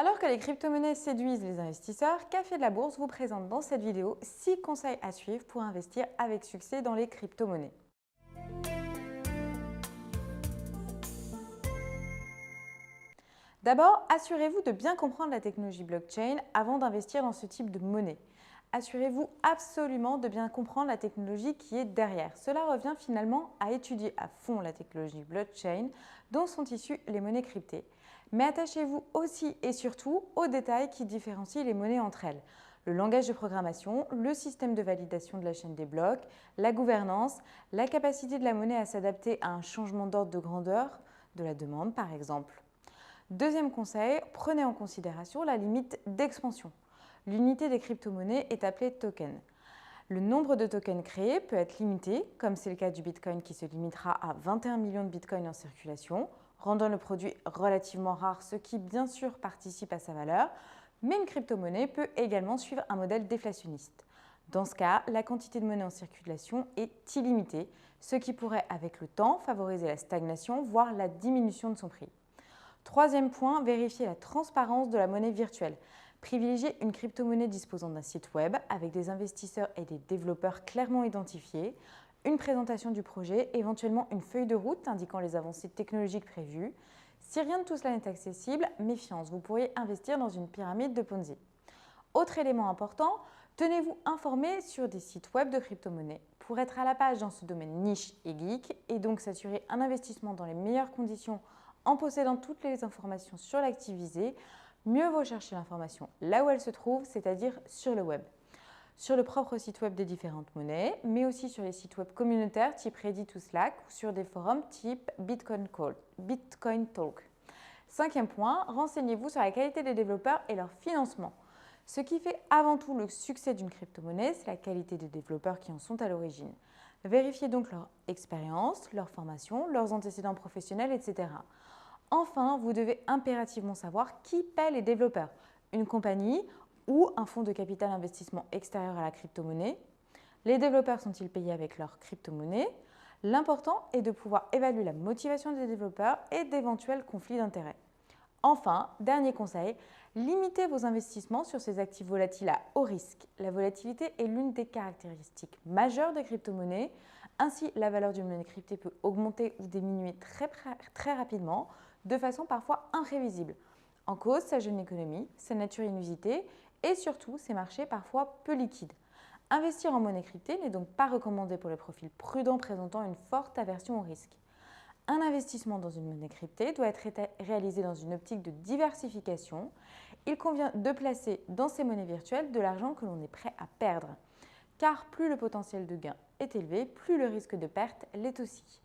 Alors que les crypto-monnaies séduisent les investisseurs, Café de la Bourse vous présente dans cette vidéo 6 conseils à suivre pour investir avec succès dans les crypto-monnaies. D'abord, assurez-vous de bien comprendre la technologie blockchain avant d'investir dans ce type de monnaie. Assurez-vous absolument de bien comprendre la technologie qui est derrière. Cela revient finalement à étudier à fond la technologie blockchain dont sont issues les monnaies cryptées. Mais attachez-vous aussi et surtout aux détails qui différencient les monnaies entre elles. Le langage de programmation, le système de validation de la chaîne des blocs, la gouvernance, la capacité de la monnaie à s'adapter à un changement d'ordre de grandeur de la demande par exemple. Deuxième conseil, prenez en considération la limite d'expansion. L'unité des crypto-monnaies est appelée token. Le nombre de tokens créés peut être limité, comme c'est le cas du Bitcoin qui se limitera à 21 millions de Bitcoins en circulation, rendant le produit relativement rare, ce qui bien sûr participe à sa valeur, mais une crypto-monnaie peut également suivre un modèle déflationniste. Dans ce cas, la quantité de monnaie en circulation est illimitée, ce qui pourrait avec le temps favoriser la stagnation, voire la diminution de son prix. Troisième point, vérifier la transparence de la monnaie virtuelle. Privilégiez une crypto-monnaie disposant d'un site web avec des investisseurs et des développeurs clairement identifiés, une présentation du projet, éventuellement une feuille de route indiquant les avancées technologiques prévues. Si rien de tout cela n'est accessible, méfiance, vous pourriez investir dans une pyramide de Ponzi. Autre élément important, tenez-vous informé sur des sites web de crypto-monnaies pour être à la page dans ce domaine niche et geek et donc s'assurer un investissement dans les meilleures conditions en possédant toutes les informations sur l'actif visé. Mieux vaut chercher l'information là où elle se trouve, c'est-à-dire sur le web. Sur le propre site web des différentes monnaies, mais aussi sur les sites web communautaires type Reddit ou Slack ou sur des forums type Bitcoin Talk. Cinquième point, renseignez-vous sur la qualité des développeurs et leur financement. Ce qui fait avant tout le succès d'une crypto-monnaie, c'est la qualité des développeurs qui en sont à l'origine. Vérifiez donc leur expérience, leur formation, leurs antécédents professionnels, etc. Enfin, vous devez impérativement savoir qui paie les développeurs, une compagnie ou un fonds de capital investissement extérieur à la crypto-monnaie. Les développeurs sont-ils payés avec leur crypto-monnaie? L'important est de pouvoir évaluer la motivation des développeurs et d'éventuels conflits d'intérêts. Enfin, dernier conseil, limitez vos investissements sur ces actifs volatiles à haut risque. La volatilité est l'une des caractéristiques majeures des crypto-monnaies. Ainsi, la valeur d'une monnaie cryptée peut augmenter ou diminuer très rapidement, de façon parfois imprévisible. En cause, sa jeune économie, sa nature inusitée et surtout ses marchés parfois peu liquides. Investir en monnaie cryptée n'est donc pas recommandé pour les profils prudents présentant une forte aversion au risque. Un investissement dans une monnaie cryptée doit être réalisé dans une optique de diversification. Il convient de placer dans ces monnaies virtuelles de l'argent que l'on est prêt à perdre. Car plus le potentiel de gain est élevé, plus le risque de perte l'est aussi.